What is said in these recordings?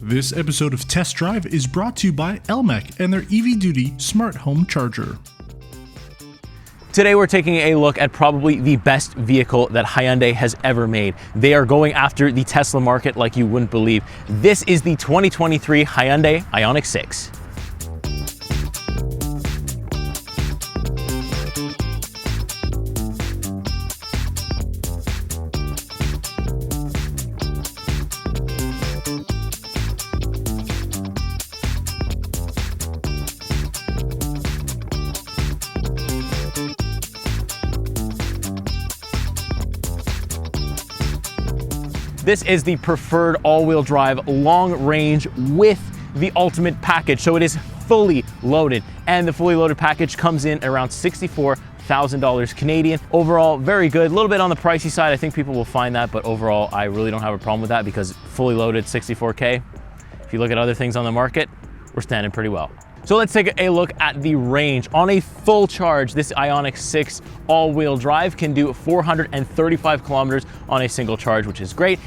This episode of Test Drive is brought to you by Elmec and their EV Duty Smart Home Charger. Today we're taking a look at probably the best vehicle that Hyundai has ever made. They are going after the Tesla market like you wouldn't believe. This is the 2023 Hyundai IONIQ 6. This is the preferred all-wheel drive long range with the ultimate package. So it is fully loaded, and the fully loaded package comes in around $64,000 Canadian. Overall, very good. A little bit on the pricey side. I think people will find that, but overall, I really don't have a problem with that because fully loaded 64K. If you look at other things on the market, we're standing pretty well. So let's take a look at the range. On a full charge, this IONIQ 6 all-wheel drive can do 435 kilometers on a single charge, which is great.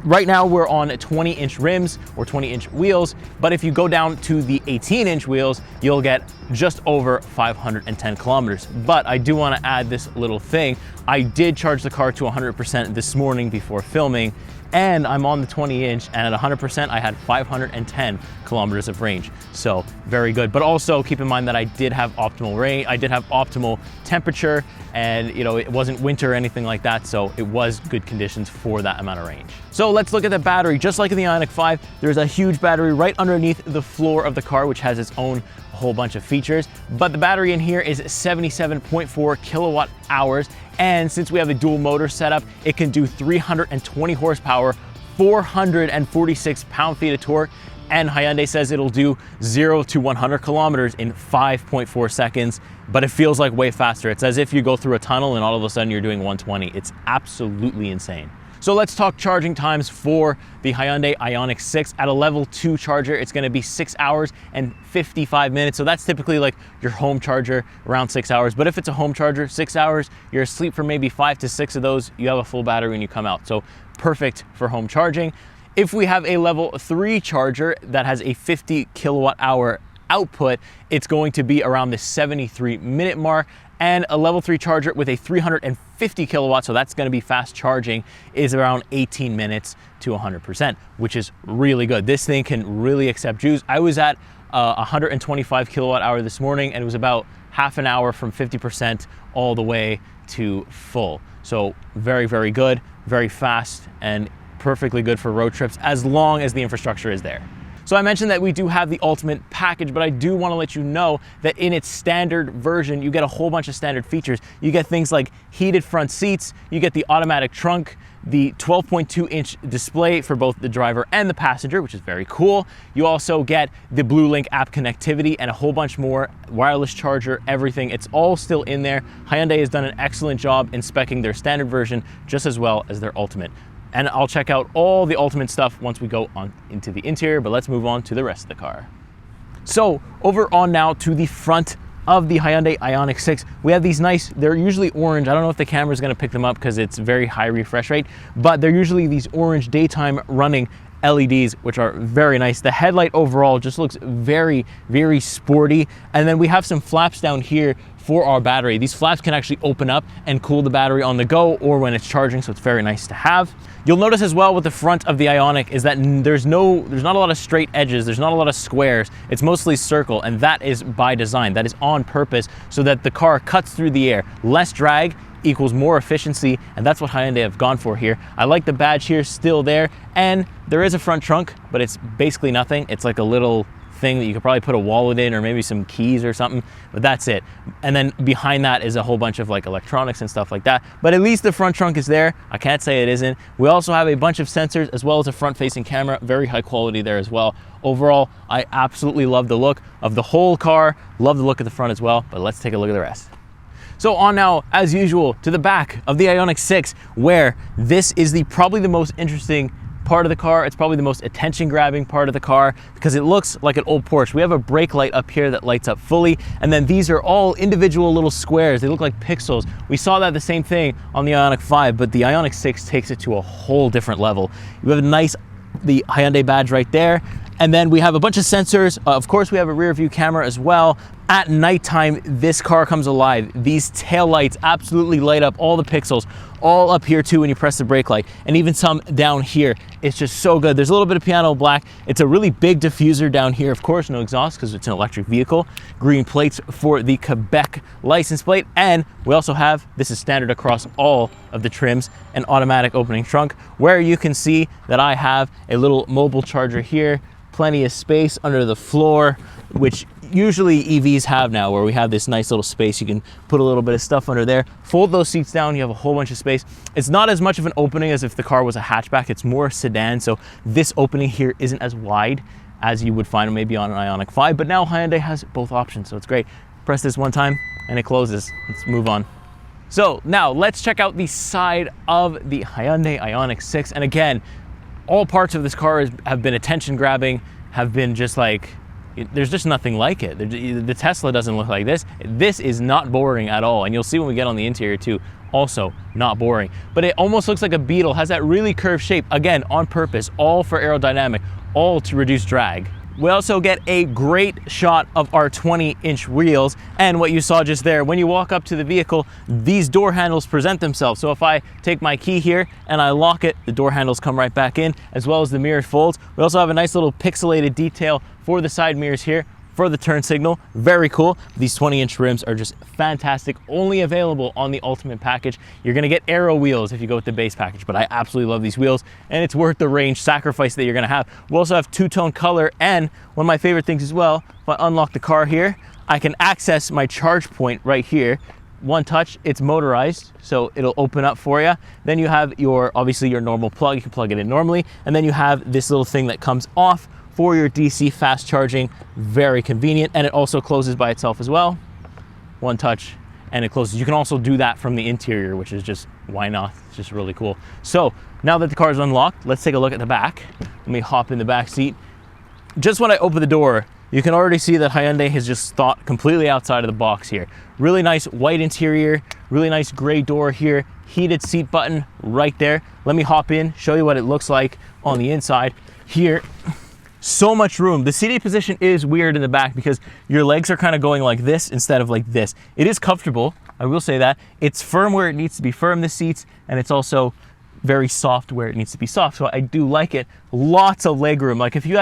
Right now we're on 20-inch rims or 20-inch wheels, but if you go down to the 18-inch wheels, you'll get just over 510 kilometers. But I do want to add this little thing. I did charge the car to 100% this morning before filming, and I'm on the 20-inch, and at 100% I had 510 kilometers of range. So very good. But also keep in mind that I did have optimal range, I did have optimal temperature, and it wasn't winter or anything like that, so it was good conditions for that amount of range. So let's look at the battery. Just like in the IONIQ 5, there's a huge battery right underneath the floor of the car, which has its own whole bunch of features. But the battery in here is 77.4 kilowatt hours. And since we have a dual motor setup, it can do 320 horsepower, 446 pound-feet of torque, and Hyundai says it'll do 0 to 100 kilometers in 5.4 seconds, but it feels like way faster. It's as if you go through a tunnel and all of a sudden you're doing 120. It's absolutely insane. So let's talk charging times for the Hyundai IONIQ 6. At a level 2 charger, it's gonna be 6 hours and 55 minutes. So that's typically like your home charger, around 6 hours. But if it's a home charger, 6 hours, you're asleep for maybe 5 to 6 of those, you have a full battery when you come out. So perfect for home charging. If we have a level 3 charger that has a 50 kilowatt hour output, it's going to be around the 73-minute mark. And a level 3 charger with a 350 kilowatts, so that's going to be fast charging, is around 18 minutes to 100%, which is really good. This thing can really accept juice. I was at 125 kilowatt hour this morning, and it was about half an hour from 50% all the way to full. So very, very good, very fast, and perfectly good for road trips as long as the infrastructure is there. So I mentioned that we do have the ultimate package, but I do want to let you know that in its standard version, you get a whole bunch of standard features. You get things like heated front seats, you get the automatic trunk, the 12.2-inch display for both the driver and the passenger, which is very cool. You also get the BlueLink app connectivity and a whole bunch more, wireless charger, everything. It's all still in there. Hyundai has done an excellent job in speccing their standard version just as well as their ultimate. And I'll check out all the ultimate stuff once we go on into the interior, but let's move on to the rest of the car. So over on now to the front of the Hyundai IONIQ 6, we have these nice, they're usually orange. I don't know if the camera is gonna pick them up because it's very high refresh rate, but they're usually these orange daytime running LEDs, which are very nice. The headlight overall just looks very, very sporty. And then we have some flaps down here for our battery. These flaps can actually open up and cool the battery on the go or when it's charging, so it's very nice to have. You'll notice as well with the front of the IONIQ is that there's not a lot of straight edges, there's not a lot of squares, it's mostly circle, and that is by design, that is on purpose so that the car cuts through the air. Less drag equals more efficiency, and that's what Hyundai have gone for here. I like the badge here still there, and there is a front trunk, but it's basically nothing. It's like a little thing that you could probably put a wallet in or maybe some keys or something, but that's it. And then behind that is a whole bunch of like electronics and stuff like that, but at least the front trunk is there. I can't say it isn't. We also have a bunch of sensors as well as a front-facing camera, very high quality there as well. Overall, I absolutely love the look of the whole car, love the look at the front as well, but let's take a look at the rest. So on now, as usual, to the back of the IONIQ 6, where this is probably the most interesting part of the car. It's probably the most attention-grabbing part of the car because it looks like an old Porsche. We have a brake light up here that lights up fully, and then these are all individual little squares. They look like pixels. We saw that the same thing on the IONIQ 5, but the IONIQ 6 takes it to a whole different level. You have the Hyundai badge right there, And then we have a bunch of sensors. Of course, we have a rear view camera as well. At nighttime, this car comes alive. These tail lights absolutely light up all the pixels, all up here too when you press the brake light, and even some down here. It's just so good. There's a little bit of piano black. It's a really big diffuser down here. Of course, no exhaust because it's an electric vehicle. Green plates for the Quebec license plate. And we also have, this is standard across all of the trims, an automatic opening trunk, where you can see that I have a little mobile charger here, plenty of space under the floor, which usually EVs have now, where we have this nice little space. You can put a little bit of stuff under there, fold those seats down, you have a whole bunch of space. It's not as much of an opening as if the car was a hatchback. It's more sedan, so this opening here isn't as wide as you would find maybe on an IONIQ 5, but now Hyundai has both options, so it's great. Press this one time and it closes. Let's move on. So now let's check out the side of the Hyundai IONIQ 6. And again, all parts of this car have been attention grabbing, have been just like, there's just nothing like it. The Tesla doesn't look like this. This is not boring at all. And you'll see when we get on the interior too, also not boring. But it almost looks like a Beetle, has that really curved shape, again, on purpose, all for aerodynamic, all to reduce drag. We also get a great shot of our 20-inch wheels, and what you saw just there, when you walk up to the vehicle, these door handles present themselves. So if I take my key here and I lock it, the door handles come right back in, as well as the mirror folds. We also have a nice little pixelated detail for the side mirrors here, for the turn signal. Very cool. These 20-inch rims are just fantastic, only available on the Ultimate package. You're gonna get aero wheels if you go with the base package, but I absolutely love these wheels, and it's worth the range sacrifice that you're gonna have. We also have two-tone color, and one of my favorite things as well, if I unlock the car here, I can access my charge point right here. One touch, it's motorized, so it'll open up for you. Then you have obviously your normal plug, you can plug it in normally, and then you have this little thing that comes off for your DC fast charging. Very convenient, and it also closes by itself as well. One touch and it closes. You can also do that from the interior, which is just, why not? It's just really cool. So now that the car is unlocked, let's take a look at the back. Let me hop in the back seat. Just when I open the door, you can already see that Hyundai has just thought completely outside of the box here. Really nice white interior, really nice gray door here, heated seat button right there. Let me hop in, show you what it looks like on the inside here. So much room. The seating position is weird in the back because your legs are kind of going like this instead of like this. It is comfortable, I will say that. It's firm where it needs to be firm, the seats, and it's also very soft where it needs to be soft. So I do like it. Lots of leg room. Like if you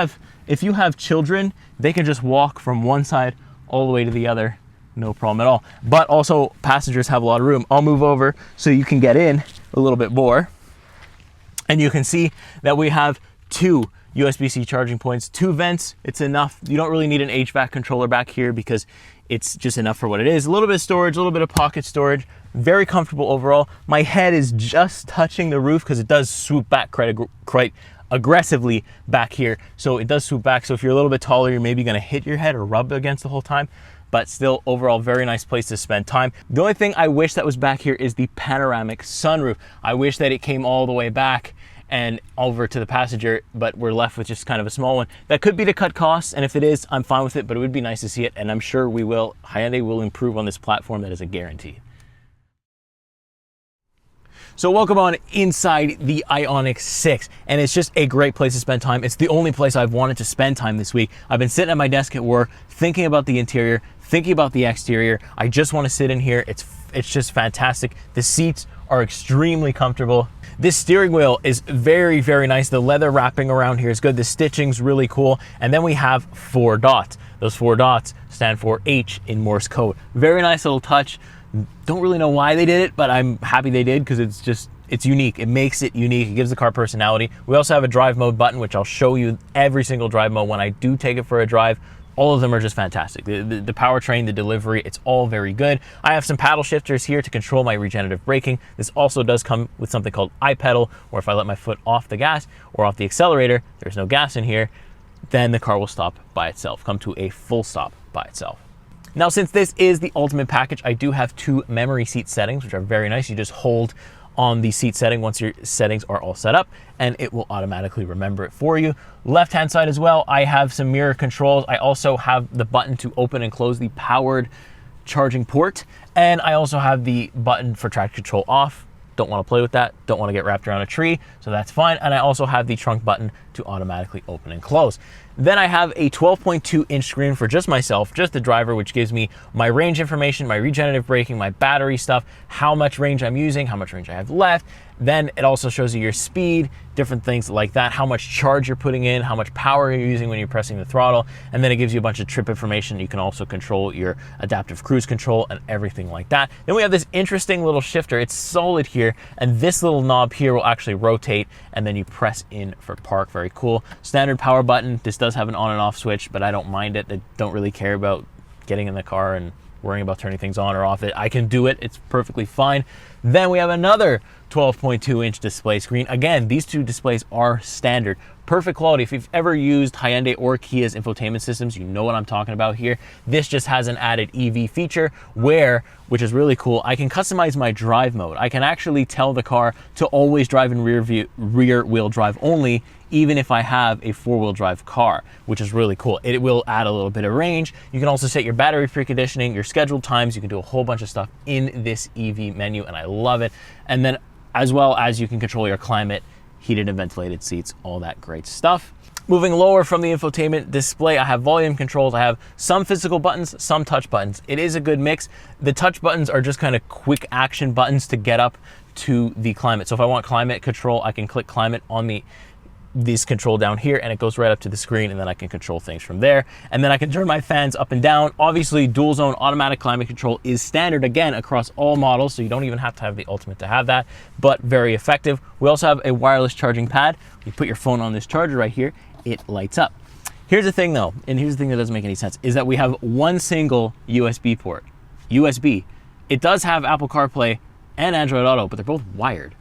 have children, they can just walk from one side all the way to the other, no problem at all. But also passengers have a lot of room. I'll move over so you can get in a little bit more. And you can see that we have two USB-C charging points, two vents. It's enough. You don't really need an HVAC controller back here because it's just enough for what it is. A little bit of storage, a little bit of pocket storage. Very comfortable overall. My head is just touching the roof because it does swoop back quite aggressively back here. So it does swoop back. So if you're a little bit taller, you're maybe gonna hit your head or rub against the whole time. But still, overall, very nice place to spend time. The only thing I wish that was back here is the panoramic sunroof. I wish that it came all the way back and over to the passenger, but we're left with just kind of a small one. That could be to cut costs, and if it is, I'm fine with it, but it would be nice to see it, and I'm sure we will. Hyundai will improve on this platform, that is a guarantee. So welcome on inside the IONIQ 6, and it's just a great place to spend time. It's the only place I've wanted to spend time this week. I've been sitting at my desk at work, thinking about the interior, thinking about the exterior. I just want to sit in here. It's just fantastic. The seats are extremely comfortable. This steering wheel is very, very nice. The leather wrapping around here is good. The stitching's really cool. And then we have 4 dots. Those 4 dots stand for H in Morse code. Very nice little touch. Don't really know why they did it, but I'm happy they did because it's unique. It makes it unique. It gives the car personality. We also have a drive mode button, which I'll show you every single drive mode when I do take it for a drive. All of them are just fantastic. The powertrain, the delivery, it's all very good. I have some paddle shifters here to control my regenerative braking. This also does come with something called iPedal, where if I let my foot off the gas or off the accelerator, there's no gas in here, then the car will stop by itself, come to a full stop by itself. Now, since this is the Ultimate package, I do have 2 memory seat settings, which are very nice. You just hold on the seat setting once your settings are all set up, and it will automatically remember it for you. Left hand side as well, I have some mirror controls. I also have the button to open and close the powered charging port, and I also have the button for traction control off. Don't want to play with that, don't want to get wrapped around a tree, so that's fine. And I also have the trunk button to automatically open and close. Then I have a 12.2 inch screen for just myself, just the driver, which gives me my range information, my regenerative braking, my battery stuff, how much range I'm using, how much range I have left. Then it also shows you your speed, different things like that, how much charge you're putting in, how much power you're using when you're pressing the throttle. And then it gives you a bunch of trip information. You can also control your adaptive cruise control and everything like that. Then we have this interesting little shifter. It's solid here, and this little knob here will actually rotate, and then you press in for park. Very cool. Standard power button. This does have an on and off switch, but I don't mind it. I don't really care about getting in the car and worrying about turning things on or off. I can do it. It's perfectly fine. Then we have another 12.2 inch display screen. Again, these two displays are standard. Perfect quality. If you've ever used Hyundai or Kia's infotainment systems, you know what I'm talking about here. This just has an added EV feature which is really cool, I can customize my drive mode. I can actually tell the car to always drive in rear wheel drive only, even if I have a four-wheel drive car, which is really cool. It will add a little bit of range. You can also set your battery preconditioning, your scheduled times. You can do a whole bunch of stuff in this EV menu, and I love it. And then as well as you can control your climate, heated and ventilated seats, all that great stuff. Moving lower from the infotainment display, I have volume controls. I have some physical buttons, some touch buttons. It is a good mix. The touch buttons are just kind of quick action buttons to get up to the climate. So if I want climate control, I can click climate on this control down here, and it goes right up to the screen, and then I can control things from there. And then I can turn my fans up and down. Obviously, dual zone automatic climate control is standard again across all models, so you don't even have to have the Ultimate to have that, but very effective. We also have a wireless charging pad. You put your phone on this charger right here, it lights up. Here's the thing though, and here's the thing that doesn't make any sense, is that we have one single USB port. USB. It does have Apple CarPlay and Android Auto, but they're both wired.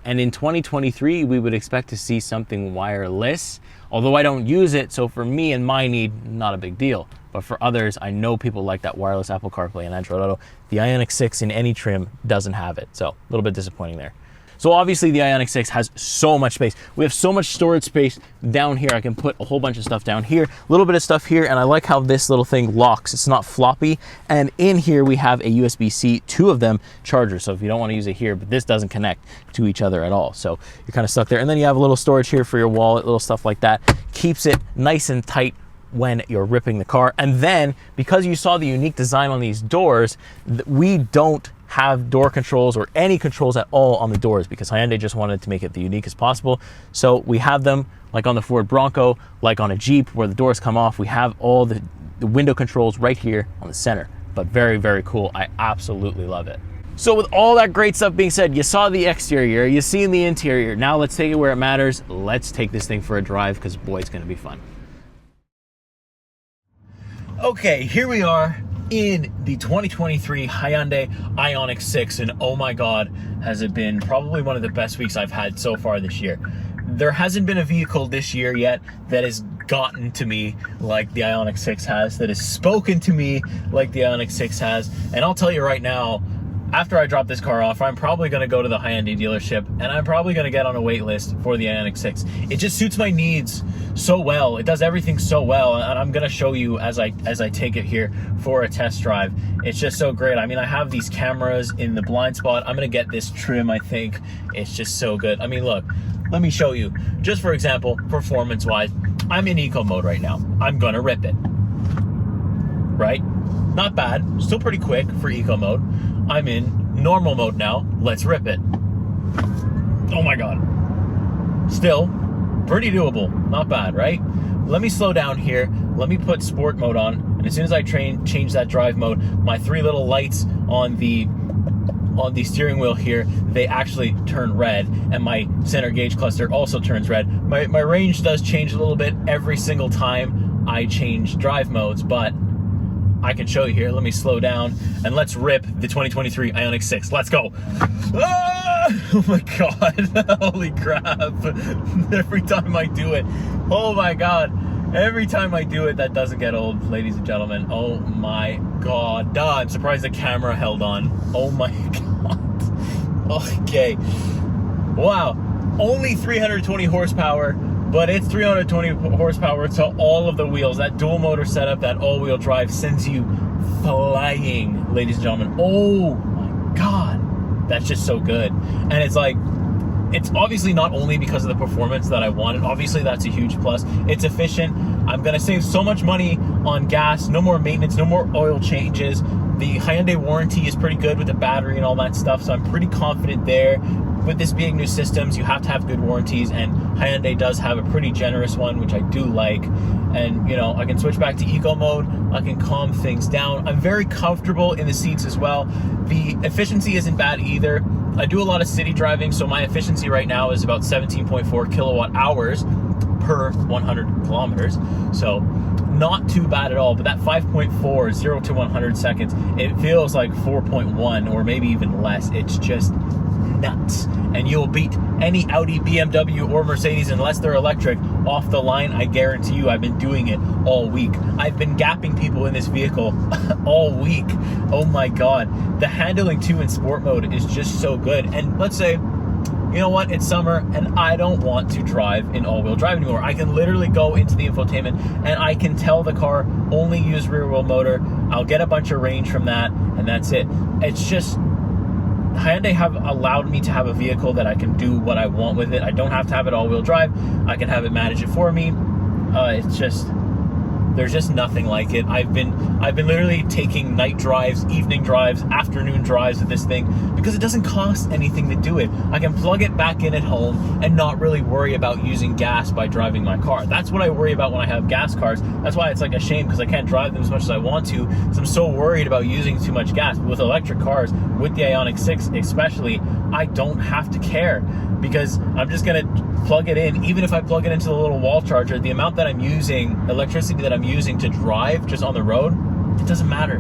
And in 2023, we would expect to see something wireless, although I don't use it, so for me and my need, not a big deal. But for others, I know people like that wireless Apple CarPlay and Android Auto. The IONIQ 6 in any trim doesn't have it, so a little bit disappointing there. So obviously the IONIQ 6 has so much space. We have so much storage space down here. I can put a whole bunch of stuff down here, a little bit of stuff here, and I like how this little thing locks. It's not floppy. And in here we have a USB-C, two of them, charger. So if you don't want to use it here, but this doesn't connect to each other at all. So you're kind of stuck there. And then you have a little storage here for your wallet, little stuff like that. Keeps it nice and tight when you're ripping the car. And then because you saw the unique design on these doors, we don't have door controls or any controls at all on the doors because Hyundai just wanted to make it the unique as possible. So we have them like on the Ford Bronco, like on a Jeep where the doors come off. We have all the window controls right here on the center, but very, very cool. I absolutely love it. So with all that great stuff being said, you saw the exterior, you seen the interior. Now let's take it where it matters. Let's take this thing for a drive because boy, it's gonna be fun. Okay, here we are in the 2023 Hyundai IONIQ 6, and oh my god, has it been probably one of the best weeks I've had so far this year. There hasn't been a vehicle this year yet that has gotten to me like the IONIQ 6 has, that has spoken to me like the IONIQ 6 has, and I'll tell you right now, after I drop this car off, I'm probably going to go to the Hyundai dealership and I'm probably going to get on a wait list for the IONIQ 6. It just suits my needs so well. It does everything so well, and I'm going to show you as I take it here for a test drive. It's just so great. I mean, I have these cameras in the blind spot. I'm going to get this trim, I think. It's just so good. I mean, look, let me show you. Just for example, performance-wise, I'm in eco mode right now. I'm going to rip it. Right? Not bad. Still pretty quick for eco mode. I'm in normal mode now. Let's rip it. Oh my god. Still pretty doable. Not bad, right? Let me slow down here. Let me put sport mode on. And as soon as I change that drive mode, my three little lights on the steering wheel here, they actually turn red, and my center gauge cluster also turns red. My range does change a little bit every single time I change drive modes, but I can show you here. Let me slow down and let's rip the 2023 IONIQ 6. Let's go. Ah! Oh my god. Holy crap. Every time I do it. Oh my god. Every time I do it, that doesn't get old, ladies and gentlemen. Oh my god. I'm surprised the camera held on. Oh my god. Okay. Wow. Only 320 horsepower. But it's 320 horsepower to all of the wheels. That dual motor setup, that all-wheel drive sends you flying, ladies and gentlemen. Oh my god, that's just so good. And it's like, it's obviously not only because of the performance that I wanted. Obviously, that's a huge plus. It's efficient. I'm gonna save so much money on gas, no more maintenance, no more oil changes. The Hyundai warranty is pretty good with the battery and all that stuff, so I'm pretty confident there. With this being new systems, you have to have good warranties, and Hyundai does have a pretty generous one, which I do like. And, you know, I can switch back to eco mode. I can calm things down. I'm very comfortable in the seats as well. The efficiency isn't bad either. I do a lot of city driving, so my efficiency right now is about 17.4 kilowatt hours per 100 kilometers. So not too bad at all, but that 5.4, 0 to 100 seconds, it feels like 4.1 or maybe even less. It's just nuts. And you'll beat any Audi, BMW, or Mercedes, unless they're electric, off the line. I guarantee you. I've been doing it all week. I've been gapping people in this vehicle all week. Oh my God. The handling too in sport mode is just so good. And let's say, you know what, it's summer and I don't want to drive in all-wheel drive anymore. I can literally go into the infotainment and I can tell the car only use rear-wheel motor. I'll get a bunch of range from that, and that's it. It's just, Hyundai have allowed me to have a vehicle that I can do what I want with it. I don't have to have it all-wheel drive. I can have it manage it for me. It's just, there's just nothing like it. I've been literally taking night drives, evening drives, afternoon drives with this thing because it doesn't cost anything to do it. I can plug it back in at home and not really worry about using gas by driving my car. That's what I worry about when I have gas cars. That's why it's like a shame, because I can't drive them as much as I want to, because I'm so worried about using too much gas. But with electric cars, with the IONIQ 6 especially, I don't have to care, because I'm just gonna plug it in. Even if I plug it into the little wall charger, the amount that I'm using, electricity that I'm using to drive just on the road, it doesn't matter.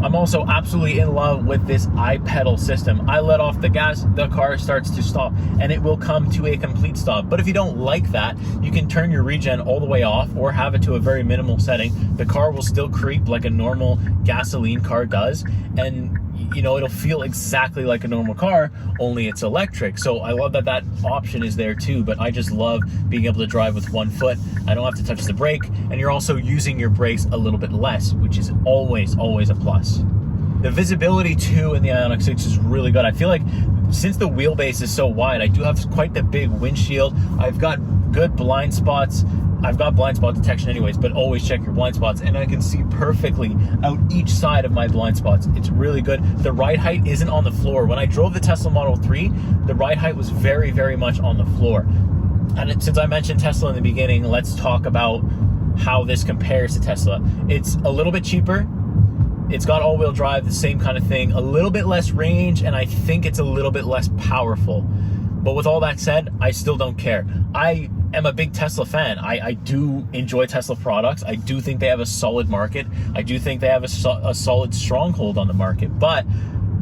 I'm also absolutely in love with this iPedal system. I let off the gas, the car starts to stop, and it will come to a complete stop. But if you don't like that, you can turn your regen all the way off or have it to a very minimal setting. The car will still creep like a normal gasoline car does, and you know, it'll feel exactly like a normal car, only it's electric. So I love that that option is there too, but I just love being able to drive with one foot. I don't have to touch the brake, and you're also using your brakes a little bit less, which is always a plus. The visibility too in the IONIQ 6 is really good. I feel like since the wheelbase is so wide, I do have quite the big windshield. I've got good blind spots. I've got blind spot detection anyways, but always check your blind spots, and I can see perfectly out each side of my blind spots. It's really good. The ride height isn't on the floor. When I drove the Tesla Model 3, the ride height was very much on the floor. And since I mentioned Tesla in the beginning, let's talk about how this compares to Tesla. It's a little bit cheaper. It's got all-wheel drive, the same kind of thing, a little bit less range, and I think it's a little bit less powerful. But with all that said, I still don't care. I am a big Tesla fan. I do enjoy Tesla products. I do think they have a solid market. I do think they have a solid stronghold on the market, but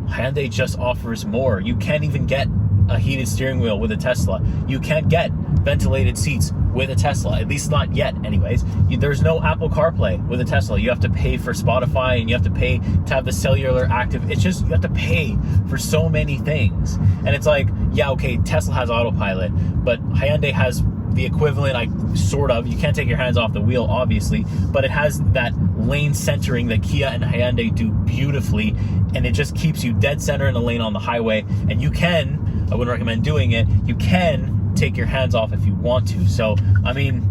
Hyundai just offers more. You can't even get a heated steering wheel with a Tesla. You can't get ventilated seats with a Tesla, at least not yet anyways. There's no Apple CarPlay with a Tesla. You have to pay for Spotify, and you have to pay to have the cellular active. It's just, you have to pay for so many things. And it's like, yeah, okay, Tesla has autopilot, but Hyundai has the equivalent, sort of. You can't take your hands off the wheel, obviously, but it has that lane centering that Kia and Hyundai do beautifully, and it just keeps you dead center in the lane on the highway. And you can, I wouldn't recommend doing it, you can take your hands off if you want to. So, I mean,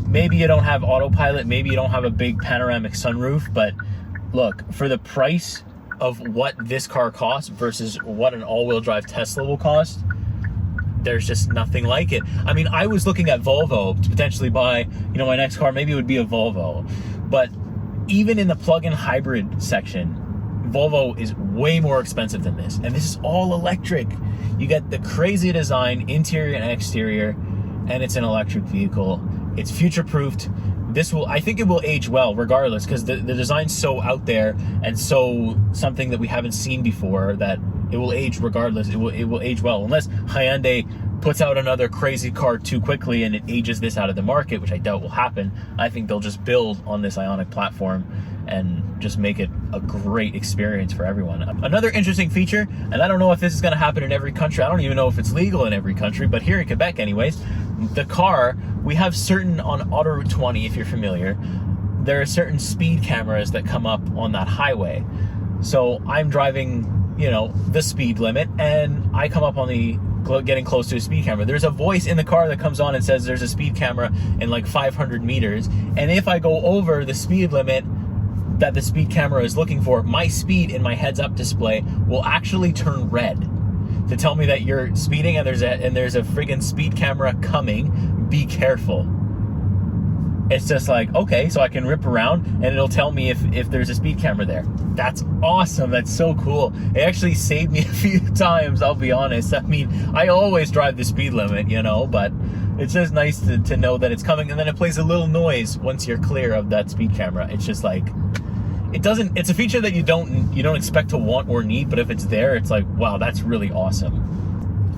maybe you don't have autopilot, maybe you don't have a big panoramic sunroof, but look, for the price of what this car costs versus what an all-wheel drive Tesla will cost, there's just nothing like it. I mean, I was looking at Volvo to potentially buy, you know, my next car, maybe it would be a Volvo, but even in the plug-in hybrid section, Volvo is way more expensive than this, and this is all electric. You get the crazy design, interior and exterior, and it's an electric vehicle. It's future-proofed. This will, I think it will age well regardless, because the design's so out there and so something that we haven't seen before that it will age regardless. It will age well, unless Hyundai puts out another crazy car too quickly and it ages this out of the market, which I doubt will happen. I think they'll just build on this IONIQ platform and just make it a great experience for everyone. Another interesting feature, and I don't know if this is going to happen in every country. I don't even know if it's legal in every country, but here in Quebec anyways, the car, we have certain, on Autoroute 20, if you're familiar, there are certain speed cameras that come up on that highway. So I'm driving, you know, the speed limit, and I come up on the getting close to a speed camera. There's a voice in the car that comes on and says there's a speed camera in like 500 meters. And if I go over the speed limit that the speed camera is looking for, my speed in my heads-up display will actually turn red to tell me that you're speeding and there's a friggin' speed camera coming. Be careful. It's just like, okay, so I can rip around and it'll tell me if there's a speed camera there. That's awesome. That's so cool. It actually saved me a few times, I'll be honest. I mean, I always drive the speed limit, you know, but it's just nice to know that it's coming, and then it plays a little noise once you're clear of that speed camera. It's just like, it's a feature that you don't expect to want or need, but if it's there, it's like, wow, that's really awesome.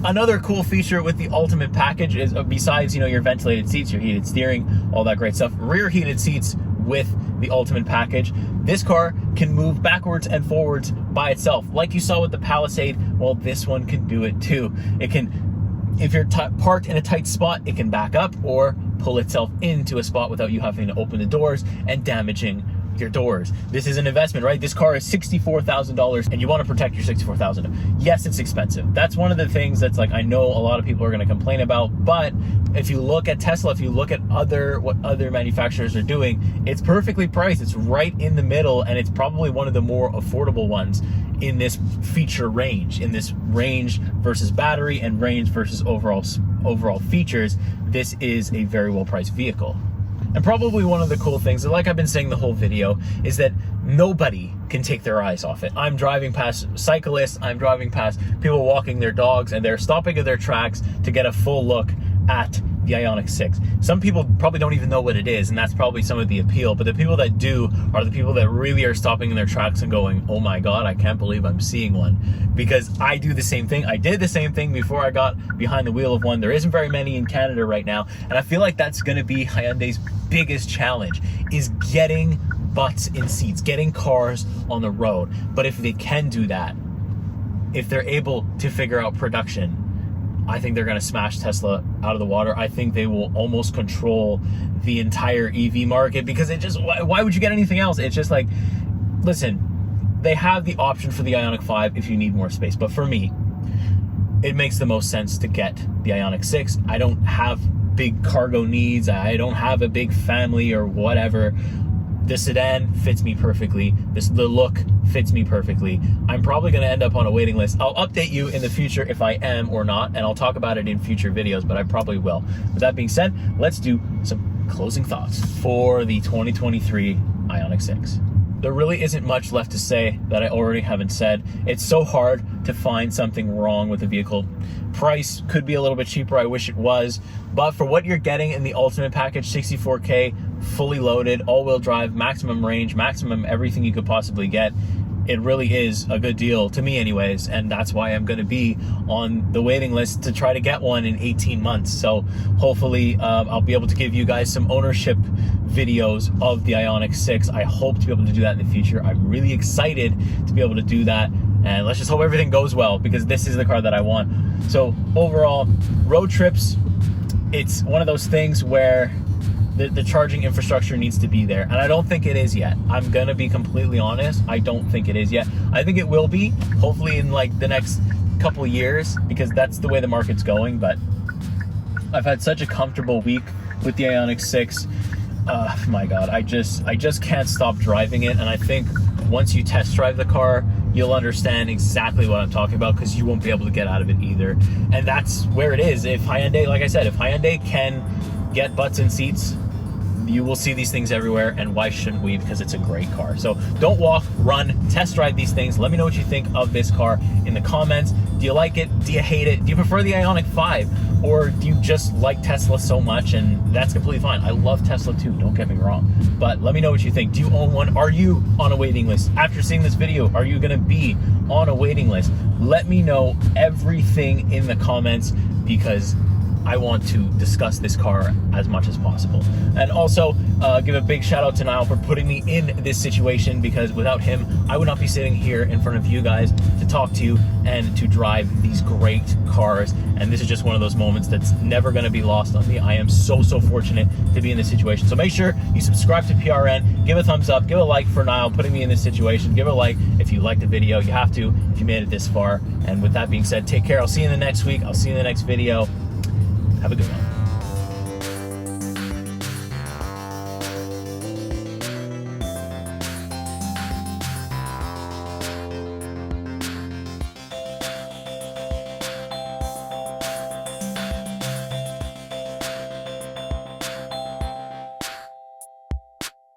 Another cool feature with the Ultimate package is, besides, you know, your ventilated seats, your heated steering, all that great stuff, rear heated seats with the Ultimate package. This car can move backwards and forwards by itself. Like you saw with the Palisade, well, this one can do it too. It can, if you're parked in a tight spot, it can back up or pull itself into a spot without you having to open the doors and damaging your doors. This is an investment, right? This car is $64,000 and you want to protect your $64,000. Yes, it's expensive. That's one of the things that's like, I know a lot of people are going to complain about, but if you look at Tesla, if you look at what other manufacturers are doing, it's perfectly priced. It's right in the middle, and it's probably one of the more affordable ones in this feature range, in this range versus battery and range versus overall features. This is a very well priced vehicle. And probably one of the cool things, like I've been saying the whole video, is that nobody can take their eyes off it. I'm driving past cyclists, I'm driving past people walking their dogs, and they're stopping at their tracks to get a full look at the IONIQ 6. Some people probably don't even know what it is, and that's probably some of the appeal, but the people that do are the people that really are stopping in their tracks and going, oh my God, I can't believe I'm seeing one. Because I do the same thing. I did the same thing before I got behind the wheel of one. There isn't very many in Canada right now, and I feel like that's gonna be Hyundai's biggest challenge, is getting butts in seats, getting cars on the road. But if they can do that, if they're able to figure out production, I think they're going to smash Tesla out of the water. I think they will almost control the entire EV market, because it just, why would you get anything else? It's just like, listen, they have the option for the IONIQ 5 if you need more space. But for me, it makes the most sense to get the IONIQ 6. I don't have big cargo needs. I don't have a big family or whatever. The sedan fits me perfectly. The look fits me perfectly. I'm probably going to end up on a waiting list. I'll update you in the future if I am or not, and I'll talk about it in future videos, but I probably will. With that being said, let's do some closing thoughts for the 2023 IONIQ 6. There really isn't much left to say that I already haven't said. It's so hard to find something wrong with the vehicle. Price could be a little bit cheaper, I wish it was, but for what you're getting in the Ultimate package, 64K, fully loaded, all-wheel drive, maximum range, maximum everything you could possibly get, it really is a good deal, to me anyways, and that's why I'm going to be on the waiting list to try to get one in 18 months. So hopefully I'll be able to give you guys some ownership videos of the IONIQ 6. I hope to be able to do that in the future. I'm really excited to be able to do that, and let's just hope everything goes well, because this is the car that I want. So overall, road trips, it's one of those things where the charging infrastructure needs to be there, and I don't think it is yet. I'm gonna be completely honest, I don't think it is yet. I think it will be, hopefully in like the next couple of years, because that's the way the market's going. But I've had such a comfortable week with the IONIQ 6. My God, I just can't stop driving it, and I think once you test drive the car, you'll understand exactly what I'm talking about, because you won't be able to get out of it either. And that's where it is. If Hyundai, like I said, if Hyundai can get butts in seats, you will see these things everywhere, and why shouldn't we? Because it's a great car. So don't walk, run, test drive these things. Let me know what you think of this car in the comments. Do you like it? Do you hate it? Do you prefer the IONIQ 5? Or do you just like Tesla so much? And that's completely fine. I love Tesla too, don't get me wrong. But let me know what you think. Do you own one? Are you on a waiting list? After seeing this video, are you gonna be on a waiting list? Let me know everything in the comments, because I want to discuss this car as much as possible. And also give a big shout out to Niall for putting me in this situation, because without him, I would not be sitting here in front of you guys to talk to you and to drive these great cars. And this is just one of those moments that's never going to be lost on me. I am so fortunate to be in this situation. So make sure you subscribe to PRN, give a thumbs up, give a like for Niall putting me in this situation, give a like if you liked the video. You have to if you made it this far. And with that being said, take care. I'll see you in the next week. I'll see you in the next video. Have a good one.